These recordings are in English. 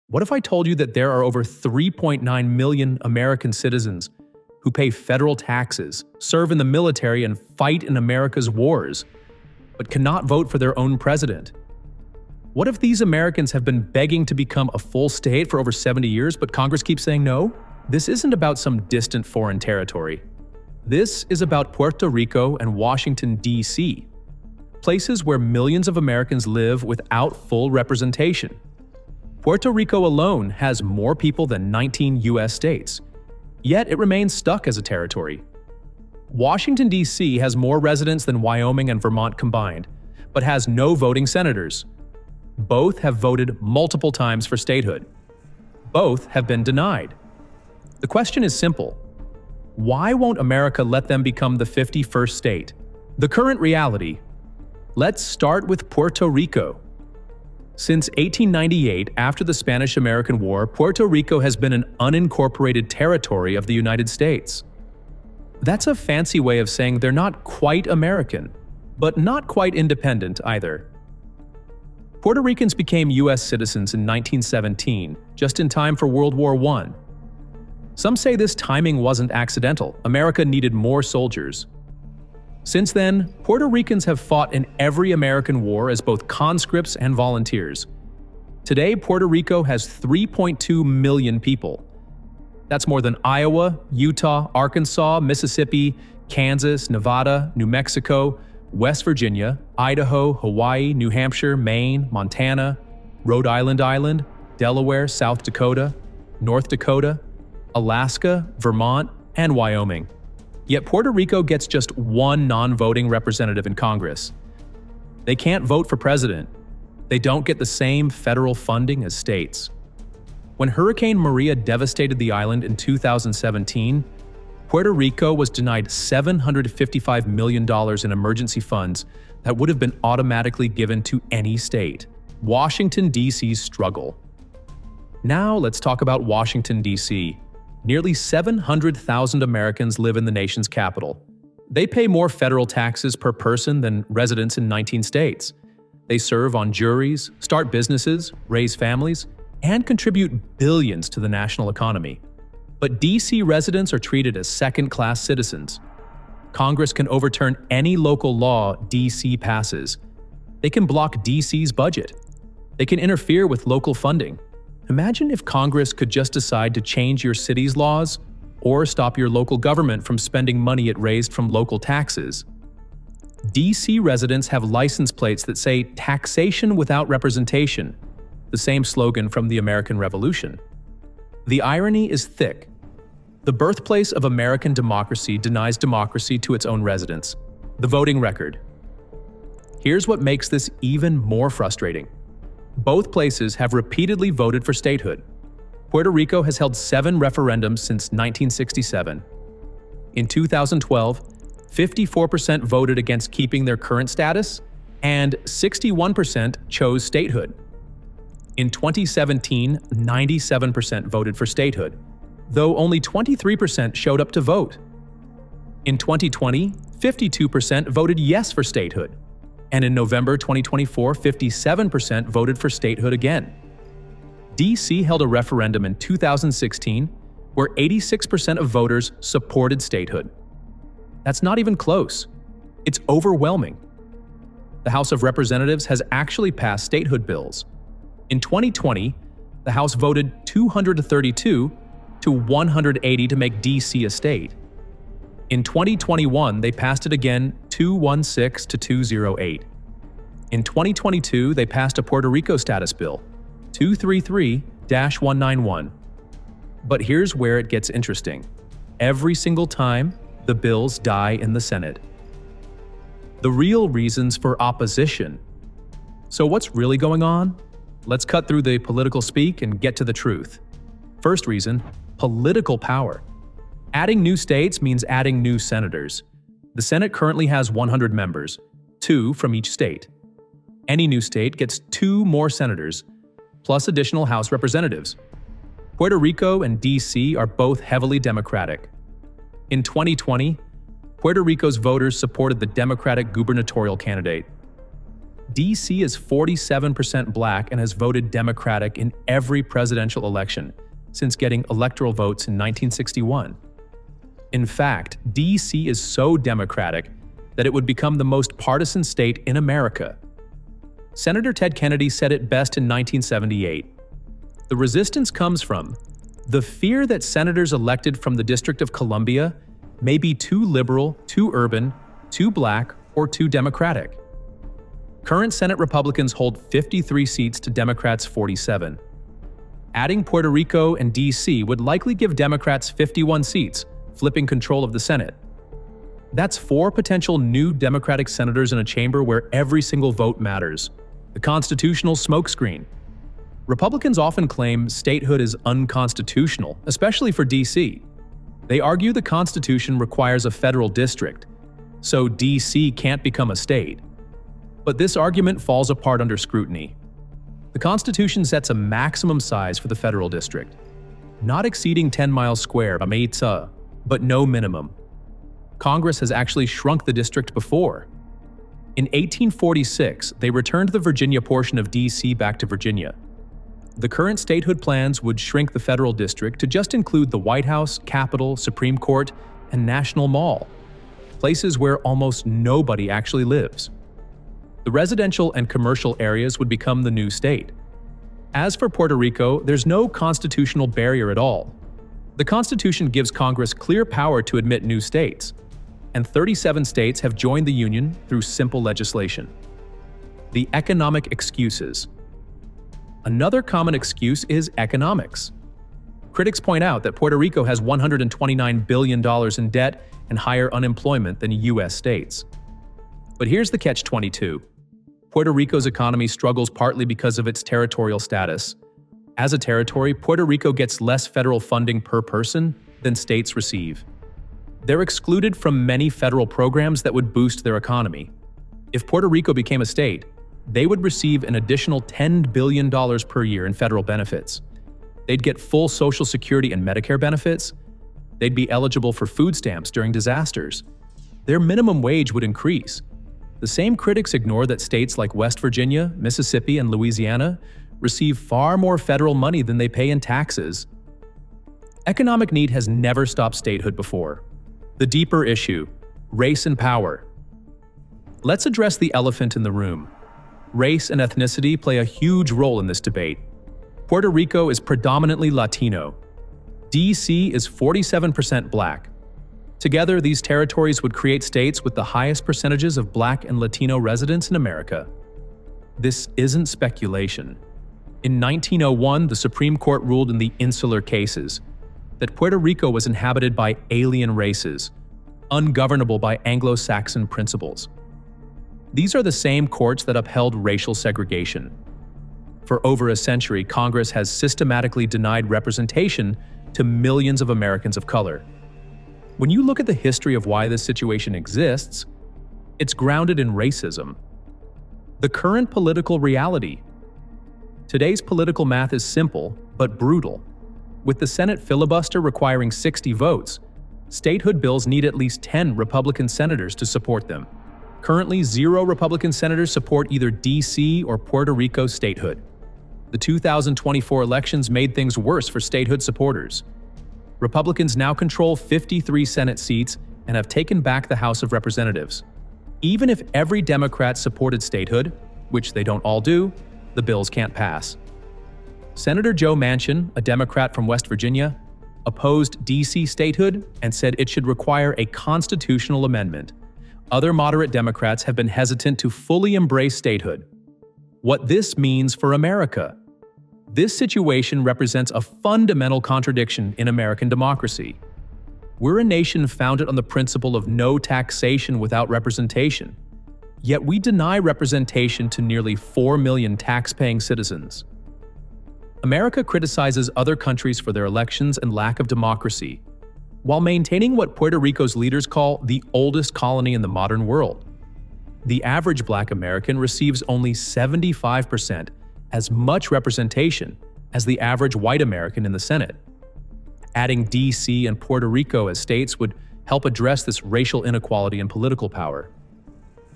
What if I told you that there are over 3.9 million American citizens who pay federal taxes, serve in the military, and fight in America's wars, but cannot vote for their own president? What if these Americans have been begging to become a full state for over 70 years, but Congress keeps saying no? This isn't about some distant foreign territory. This is about Puerto Rico and Washington, D.C., places where millions of Americans live without full representation. Puerto Rico alone has more people than 19 U.S. states, yet it remains stuck as a territory. Washington, D.C. has more residents than Wyoming and Vermont combined, but has no voting senators. Both have voted multiple times for statehood. Both have been denied. The question is simple. Why won't America let them become the 51st state? The current reality. Let's start with Puerto Rico. Since 1898, after the Spanish-American War, Puerto Rico has been an unincorporated territory of the United States. That's a fancy way of saying they're not quite American, but not quite independent either. Puerto Ricans became U.S. citizens in 1917, just in time for World War I. Some say this timing wasn't accidental. America needed more soldiers. Since then, Puerto Ricans have fought in every American war as both conscripts and volunteers. Today, Puerto Rico has 3.2 million people. That's more than Iowa, Utah, Arkansas, Mississippi, Kansas, Nevada, New Mexico, West Virginia, Idaho, Hawaii, New Hampshire, Maine, Montana, Rhode Island, Delaware, South Dakota, North Dakota, Alaska, Vermont, and Wyoming. Yet Puerto Rico gets just one non-voting representative in Congress. They can't vote for president. They don't get the same federal funding as states. When Hurricane Maria devastated the island in 2017, Puerto Rico was denied $755 million in emergency funds that would have been automatically given to any state. Washington, D.C.'s struggle. Now let's talk about Washington, D.C. Nearly 700,000 Americans live in the nation's capital. They pay more federal taxes per person than residents in 19 states. They serve on juries, start businesses, raise families, and contribute billions to the national economy. But D.C. residents are treated as second-class citizens. Congress can overturn any local law D.C. passes. They can block D.C.'s budget. They can interfere with local funding. Imagine if Congress could just decide to change your city's laws or stop your local government from spending money it raised from local taxes. D.C. residents have license plates that say "Taxation without representation," the same slogan from the American Revolution. The irony is thick. The birthplace of American democracy denies democracy to its own residents. The voting record. Here's what makes this even more frustrating. Both places have repeatedly voted for statehood. Puerto Rico has held 7 referendums since 1967. In 2012, 54% voted against keeping their current status, and 61% chose statehood. In 2017, 97% voted for statehood, though only 23% showed up to vote. In 2020, 52% voted yes for statehood. And in November 2024, 57% voted for statehood again. D.C. held a referendum in 2016 where 86% of voters supported statehood. That's not even close. It's overwhelming. The House of Representatives has actually passed statehood bills. In 2020, the House voted 232 to 180 to make D.C. a state. In 2021, they passed it again 216 to 208. In 2022, they passed a Puerto Rico status bill, 233-191. But here's where it gets interesting. Every single time, the bills die in the Senate. The real reasons for opposition. So what's really going on? Let's cut through the political speak and get to the truth. First reason, political power. Adding new states means adding new senators. The Senate currently has 100 members, 2 from each state. Any new state gets 2 more senators, plus additional House representatives. Puerto Rico and D.C. are both heavily Democratic. In 2020, Puerto Rico's voters supported the Democratic gubernatorial candidate. D.C. is 47% black and has voted Democratic in every presidential election since getting electoral votes in 1961. In fact, D.C. is so Democratic that it would become the most partisan state in America. Senator Ted Kennedy said it best in 1978. The resistance comes from the fear that senators elected from the District of Columbia may be too liberal, too urban, too black, or too Democratic. Current Senate Republicans hold 53 seats to Democrats' 47. Adding Puerto Rico and D.C. would likely give Democrats 51 seats, flipping control of the Senate. That's 4 potential new Democratic senators in a chamber where every single vote matters. The constitutional smokescreen. Republicans often claim statehood is unconstitutional, especially for D.C. They argue the Constitution requires a federal district, so D.C. can't become a state. But this argument falls apart under scrutiny. The Constitution sets a maximum size for the federal district, not exceeding 10 miles square, but no minimum. Congress has actually shrunk the district before. In 1846, they returned the Virginia portion of D.C. back to Virginia. The current statehood plans would shrink the federal district to just include the White House, Capitol, Supreme Court, and National Mall, places where almost nobody actually lives. The residential and commercial areas would become the new state. As for Puerto Rico, there's no constitutional barrier at all. The Constitution gives Congress clear power to admit new states, and 37 states have joined the Union through simple legislation. The economic excuses. Another common excuse is economics. Critics point out that Puerto Rico has $129 billion in debt and higher unemployment than U.S. states. But here's the catch-22. Puerto Rico's economy struggles partly because of its territorial status. As a territory, Puerto Rico gets less federal funding per person than states receive. They're excluded from many federal programs that would boost their economy. If Puerto Rico became a state, they would receive an additional $10 billion per year in federal benefits. They'd get full Social Security and Medicare benefits. They'd be eligible for food stamps during disasters. Their minimum wage would increase. The same critics ignore that states like West Virginia, Mississippi, and Louisiana receive far more federal money than they pay in taxes. Economic need has never stopped statehood before. The deeper issue: race and power. Let's address the elephant in the room. Race and ethnicity play a huge role in this debate. Puerto Rico is predominantly Latino. D.C. is 47% black. Together, these territories would create states with the highest percentages of black and Latino residents in America. This isn't speculation. In 1901, the Supreme Court ruled in the Insular cases that Puerto Rico was inhabited by alien races, ungovernable by Anglo-Saxon principles. These are the same courts that upheld racial segregation. For over a century, Congress has systematically denied representation to millions of Americans of color. When you look at the history of why this situation exists, it's grounded in racism. The current political reality. Today's political math is simple, but brutal. With the Senate filibuster requiring 60 votes, statehood bills need at least 10 Republican senators to support them. Currently, 0 Republican senators support either D.C. or Puerto Rico statehood. The 2024 elections made things worse for statehood supporters. Republicans now control 53 Senate seats and have taken back the House of Representatives. Even if every Democrat supported statehood, which they don't all do, the bills can't pass. Senator Joe Manchin, a Democrat from West Virginia, opposed D.C. statehood and said it should require a constitutional amendment. Other moderate Democrats have been hesitant to fully embrace statehood. What this means for America. This situation represents a fundamental contradiction in American democracy. We're a nation founded on the principle of no taxation without representation, yet we deny representation to nearly 4 million tax-paying citizens. America criticizes other countries for their elections and lack of democracy, while maintaining what Puerto Rico's leaders call the oldest colony in the modern world. The average Black American receives only 75% as much representation as the average white American in the Senate. Adding D.C. and Puerto Rico as states would help address this racial inequality in political power.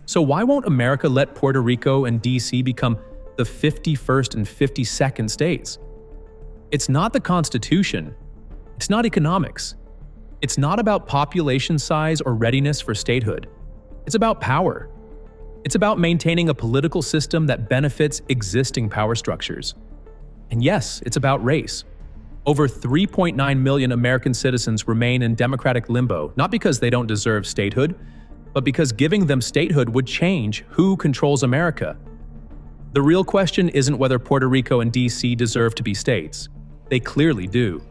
So why won't America let Puerto Rico and D.C. become the 51st and 52nd states? It's not the Constitution. It's not economics. It's not about population size or readiness for statehood. It's about power. It's about maintaining a political system that benefits existing power structures. And yes, it's about race. Over 3.9 million American citizens remain in democratic limbo, not because they don't deserve statehood, but because giving them statehood would change who controls America. The real question isn't whether Puerto Rico and D.C. deserve to be states. They clearly do.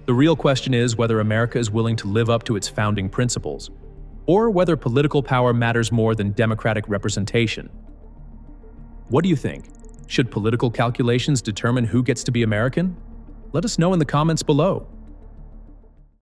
The real question is whether America is willing to live up to its founding principles, or whether political power matters more than democratic representation. What do you think? Should political calculations determine who gets to be American? Let us know in the comments below.